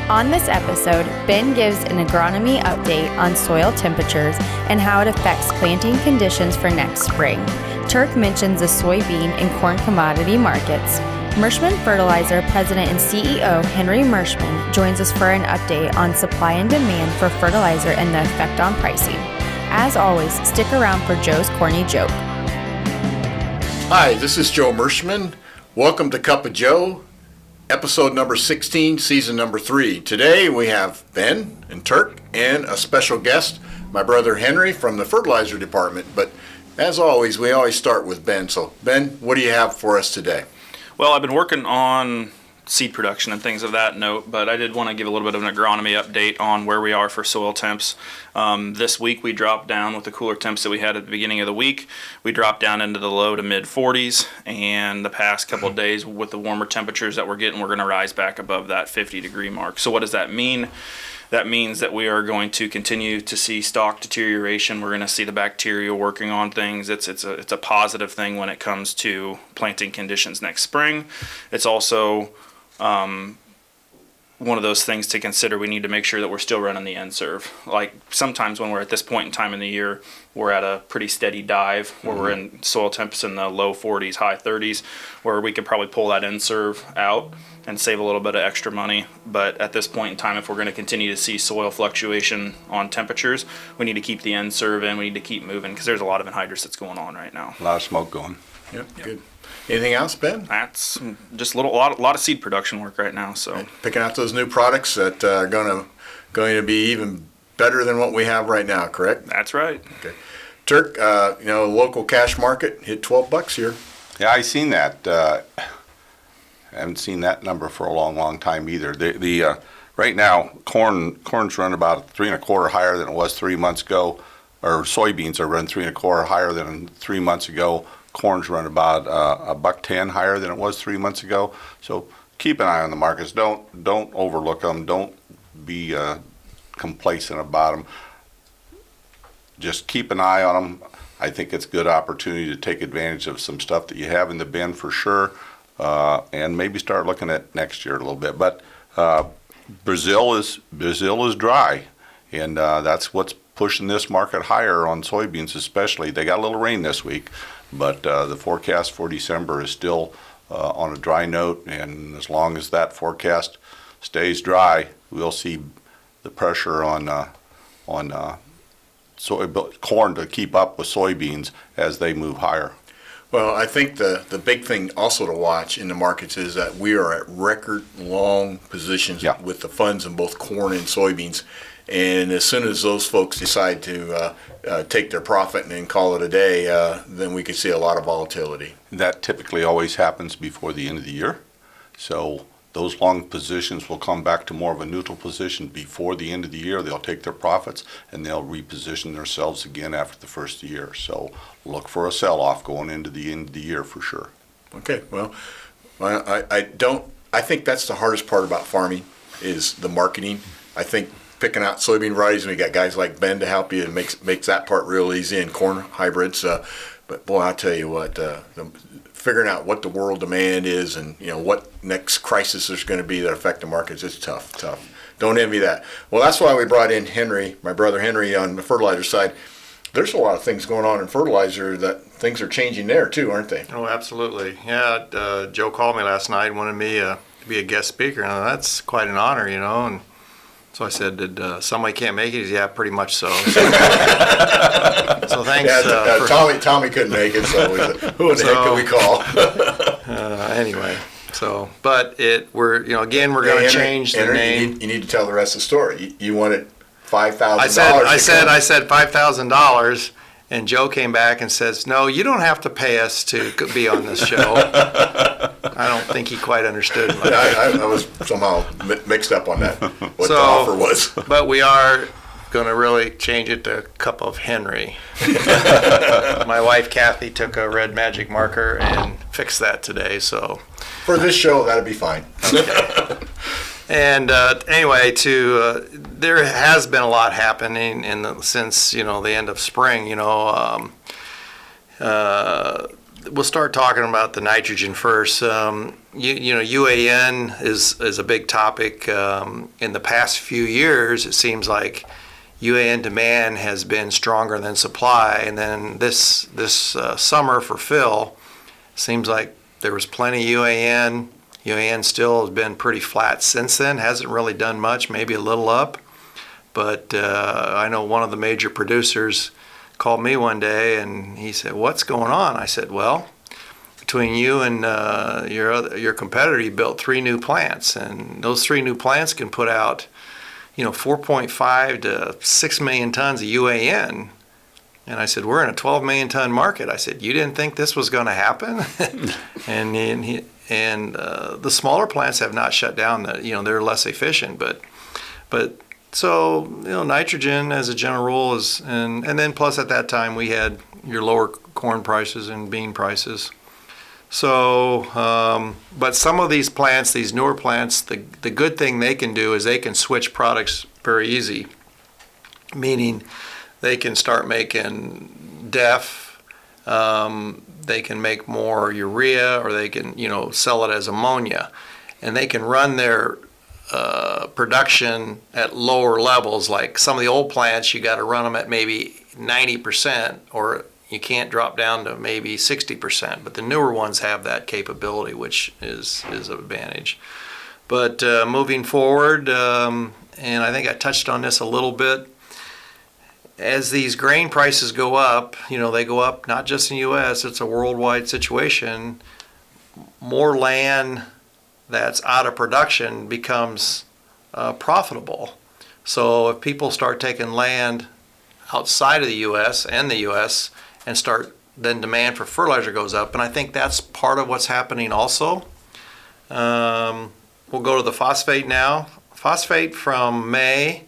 On this episode, Ben gives an agronomy update on soil temperatures and how it affects planting conditions for next spring. Turk mentions the soybean and corn commodity markets. Merschman Fertilizer President and CEO Henry Merschman joins us for an update on supply and demand for fertilizer and the effect on pricing. As always, stick around for Joe's corny joke. Hi, this is Joe Merschman. Welcome to Cup of Joe, episode number 16, season number 3. Today we have Ben and Turk and a special guest, my brother Henry from the fertilizer department. But as always, we always start with Ben. So Ben, what do you have for us today? Well, I've been working on seed production and things of that note, but I did want to give a little bit of an agronomy update on where we are for soil temps. This week we dropped down with the cooler temps that we had at the beginning of the week. We dropped down into the low to mid 40s, and the past couple of days with the warmer temperatures that we're getting, we're going to rise back above that 50-degree mark. So what does that mean? That means that we are going to continue to see stalk deterioration. We're going to see the bacteria working on things. It's a positive thing when it comes to planting conditions next spring. It's also one of those things to consider. We need to make sure that we're still running the end serve. Like sometimes when we're at this point in time in the year, we're at a pretty steady dive where we're in soil temps in the low 40s, high 30s, where we could probably pull that end serve out and save a little bit of extra money. But at this point in time, if we're going to continue to see soil fluctuation on temperatures, we need to keep the end serve in. We need to keep moving because there's a lot of anhydrous that's going on right now. A lot of smoke going. Yep. Good. Anything else, Ben? That's just a lot of seed production work right now. So right. Picking out those new products that are going to be even better than what we have right now, correct? That's right. Okay. Turk, local cash market hit $12 here. Yeah, I seen that. I haven't seen that number for a long time either. The right now corn's run about 3.25 higher than it was 3 months ago, or soybeans are run 3.25 higher than 3 months ago. Corn's run about $1.10 higher than it was 3 months ago. So keep an eye on the markets. Don't overlook them. Don't be complacent about them. Just keep an eye on them. I think it's a good opportunity to take advantage of some stuff that you have in the bin for sure, and maybe start looking at next year a little bit. But Brazil is dry, and that's what's pushing this market higher on soybeans especially. They got a little rain this week, but the forecast for December is still on a dry note, and as long as that forecast stays dry, we'll see the pressure on corn to keep up with soybeans as they move higher. Well, I think the big thing also to watch in the markets is that we are at record long positions with the funds in both corn and soybeans. And as soon as those folks decide to take their profit and then call it a day, then we could see a lot of volatility. That typically always happens before the end of the year. So those long positions will come back to more of a neutral position before the end of the year. They'll take their profits and they'll reposition themselves again after the first of the year. So look for a sell-off going into the end of the year for sure. Okay, well, I think that's the hardest part about farming is the marketing. I think picking out soybean varieties, and we got guys like Ben to help you, and makes that part real easy, and corn hybrids. But boy, I tell you what, figuring out what the world demand is, and what next crisis there's going to be that affect the markets, it's tough. Don't envy that. Well, that's why we brought in Henry, my brother Henry, on the fertilizer side. There's a lot of things going on in fertilizer that things are changing there too, aren't they? Oh, absolutely. Yeah, Joe called me last night and wanted me to be a guest speaker. And that's quite an honor, and so I said, did somebody can't make it? He said, yeah, pretty much so. So thanks. Yeah, Tommy couldn't make it, so who in the heck can we call? Anyway, but we're going to change the name. You need to tell the rest of the story. You wanted $5,000. I said $5,000, and Joe came back and says, no, you don't have to pay us to be on this show. I don't think he quite understood. I was somehow mixed up on that, what the offer was. But we are going to really change it to Cup of Henry. My wife, Kathy, took a red magic marker and fixed that today. So for this show, that'll be fine. Okay. And anyway, there has been a lot happening since the end of spring. We'll start talking about the nitrogen first. UAN is a big topic. In the past few years, it seems like UAN demand has been stronger than supply, and then this summer for fill, seems like there was plenty of UAN. UAN still has been pretty flat since then, hasn't really done much, maybe a little up. But I know one of the major producers called me one day and he said, "What's going on?" I said, "Well, between you and your competitor, you built 3 new plants, and those 3 new plants can put out, 4.5 to 6 million tons of UAN." And I said, "We're in a 12 million ton market." I said, "You didn't think this was going to happen?" and the smaller plants have not shut down. They're less efficient, but so nitrogen as a general rule is, and then plus at that time we had your lower corn prices and bean prices. So, but some of these plants, these newer plants, the good thing they can do is they can switch products very easy, meaning they can start making DEF, they can make more urea, or they can, sell it as ammonia. And they can run their production at lower levels. Like some of the old plants, you got to run them at maybe 90%, or you can't drop down to maybe 60%. But the newer ones have that capability, which is an advantage. But moving forward, and I think I touched on this a little bit, as these grain prices go up, they go up not just in the U.S., it's a worldwide situation. More land that's out of production becomes profitable. So if people start taking land outside of the U.S. and the U.S. and then demand for fertilizer goes up, and I think that's part of what's happening also. We'll go to the phosphate now. Phosphate from May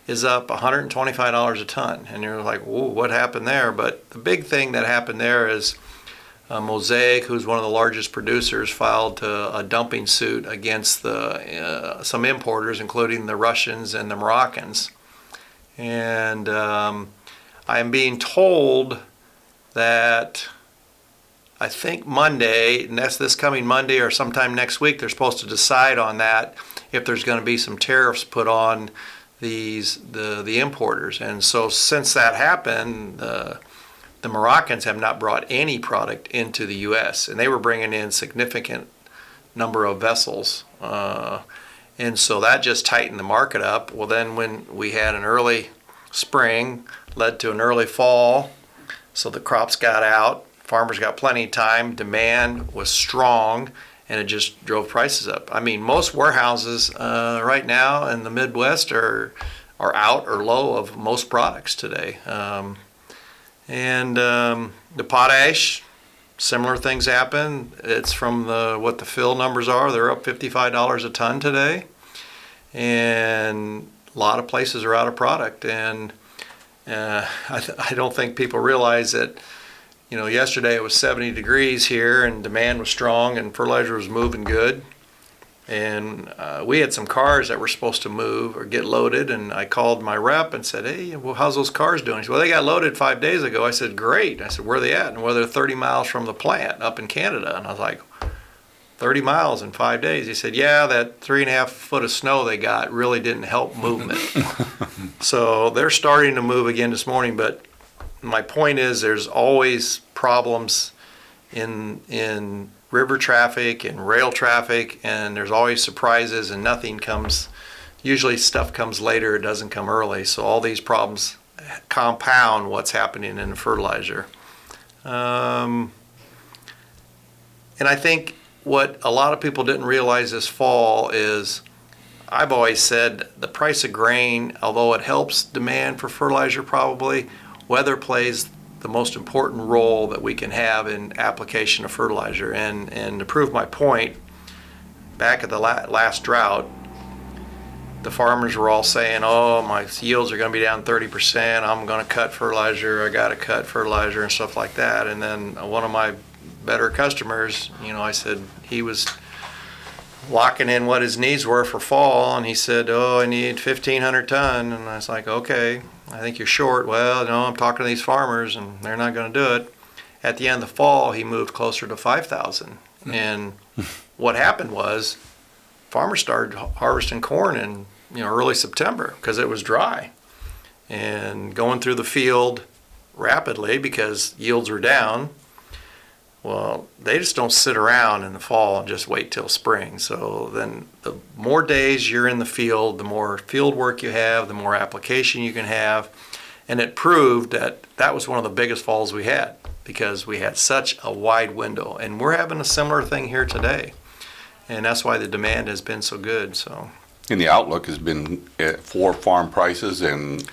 is up $125 a ton, and you're like, "Whoa, what happened there?" But the big thing that happened there is Mosaic, who's one of the largest producers, filed a dumping suit against some importers, including the Russians and the Moroccans. And I am being told that I think Monday, and that's this coming Monday or sometime next week, they're supposed to decide on that, if there's going to be some tariffs put on the importers. And so since that happened, the Moroccans have not brought any product into the U.S., and they were bringing in significant number of vessels. And so that just tightened the market up. Well, then when we had an early spring, led to an early fall, so the crops got out, farmers got plenty of time, demand was strong, and it just drove prices up. I mean, most warehouses right now in the Midwest are out or low of most products today. And the potash, similar things happen. It's from what the fill numbers are. They're up $55 a ton today, and a lot of places are out of product. And I don't think people realize that. Yesterday it was 70 degrees here, and demand was strong, and fertilizer was moving good. And we had some cars that were supposed to move or get loaded, and I called my rep and said, "Hey, well, how's those cars doing?" He said, "Well, they got loaded 5 days ago." I said, "Great." I said, "Where are they at?" And well, they're 30 miles from the plant up in Canada. And I was like, 30 miles in 5 days? He said, "Yeah, that 3.5 foot of snow they got really didn't help movement." So they're starting to move again this morning, but my point is there's always problems in river traffic and rail traffic, and there's always surprises, and nothing comes, usually stuff comes later, it doesn't come early. So all these problems compound what's happening in the fertilizer. And I think what a lot of people didn't realize this fall is, I've always said the price of grain, although it helps demand for fertilizer probably, weather plays the most important role that we can have in application of fertilizer. And to prove my point, back at the last drought, the farmers were all saying, "Oh, my yields are going to be down 30%. I'm going to cut fertilizer. I got to cut fertilizer," and stuff like that. And then one of my better customers, I said, he was locking in what his needs were for fall, and he said, "Oh, I need 1,500 ton." And I was like, "Okay, I think you're short." "Well, no, I'm talking to these farmers, and they're not going to do it." At the end of the fall, he moved closer to 5,000. And what happened was farmers started harvesting corn in early September because it was dry, and going through the field rapidly because yields were down. Well, they just don't sit around in the fall and just wait till spring. So then the more days you're in the field, the more field work you have, the more application you can have. And it proved that that was one of the biggest falls we had because we had such a wide window. And we're having a similar thing here today. And that's why the demand has been so good. So, And the outlook has been for farm prices and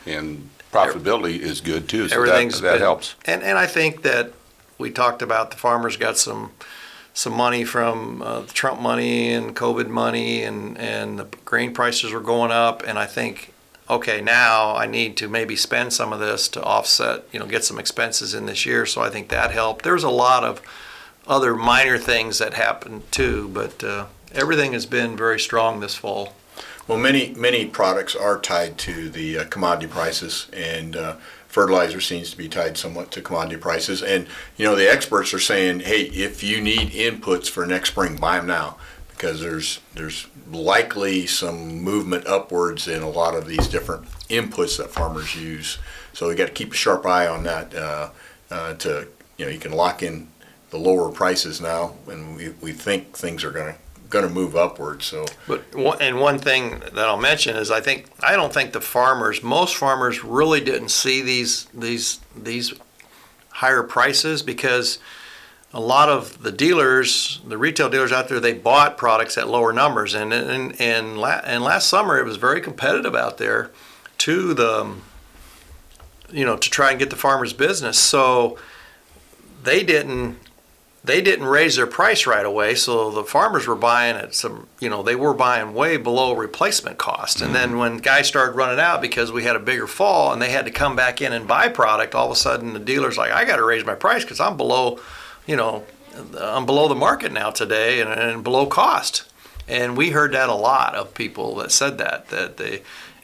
profitability is good too. So that helps. And I think that we talked about the farmers got some money from Trump money and COVID money, and the grain prices were going up. And I think, okay, now I need to maybe spend some of this to offset, get some expenses in this year. So I think that helped. There's a lot of other minor things that happened too, but everything has been very strong this fall. Well, many products are tied to the commodity prices, and fertilizer seems to be tied somewhat to commodity prices. And the experts are saying, hey, if you need inputs for next spring, buy them now, because there's likely some movement upwards in a lot of these different inputs that farmers use. So we got to keep a sharp eye on that. You can lock in the lower prices now, and we think things are going to move upwards. So, one thing that I'll mention is I don't think most farmers really didn't see these higher prices because a lot of the dealers, the retail dealers out there, they bought products at lower numbers, and last summer it was very competitive out there to try and get the farmers' business. So they didn't raise their price right away, so the farmers were buying at they were buying way below replacement cost. And then when guys started running out because we had a bigger fall and they had to come back in and buy product, all of a sudden the dealer's like, I got to raise my price because I'm below the market now today and below cost. And we heard that a lot of people that said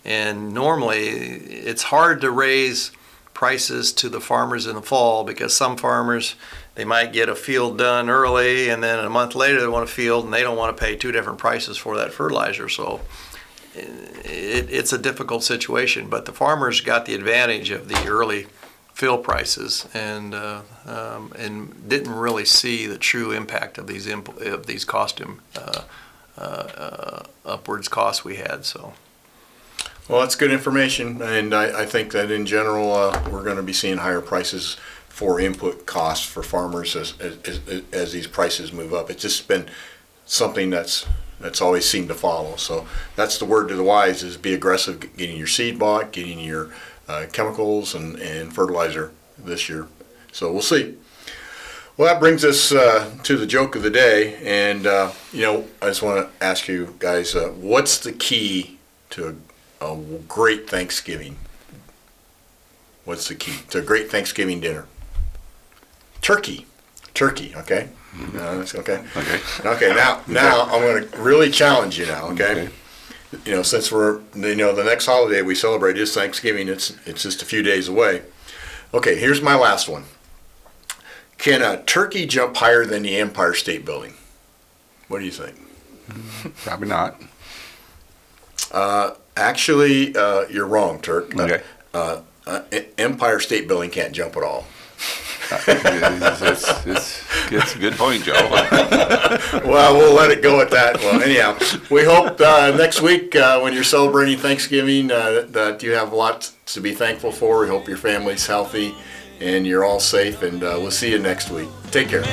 and normally it's hard to raise prices to the farmers in the fall because some farmers, they might get a field done early and then a month later they want a field and they don't want to pay two different prices for that fertilizer. So it's a difficult situation, but the farmers got the advantage of the early fill prices and didn't really see the true impact of these upwards costs we had. So. Well, that's good information, and I think that in general we're going to be seeing higher prices for input costs for farmers as these prices move up. It's just been something that's always seemed to follow. So that's the word to the wise: is be aggressive getting your seed bought, getting your chemicals and fertilizer this year. So we'll see. Well, that brings us to the joke of the day, and I just want to ask you guys, what's the key to a great Thanksgiving? What's the key to a great Thanksgiving dinner? Turkey, okay? That's okay. Okay, now I'm going to really challenge you now, okay? Since we're, the next holiday we celebrate is Thanksgiving, it's just a few days away. Okay, here's my last one. Can a turkey jump higher than the Empire State Building? What do you think? Probably not. Actually, you're wrong, Turk. Okay. Empire State Building can't jump at all. It's a good point, Joe. Well, we'll let it go at that. Well, anyhow, we hope next week when you're celebrating Thanksgiving that you have lots to be thankful for. We hope your family's healthy and you're all safe, and we'll see you next week. Take care.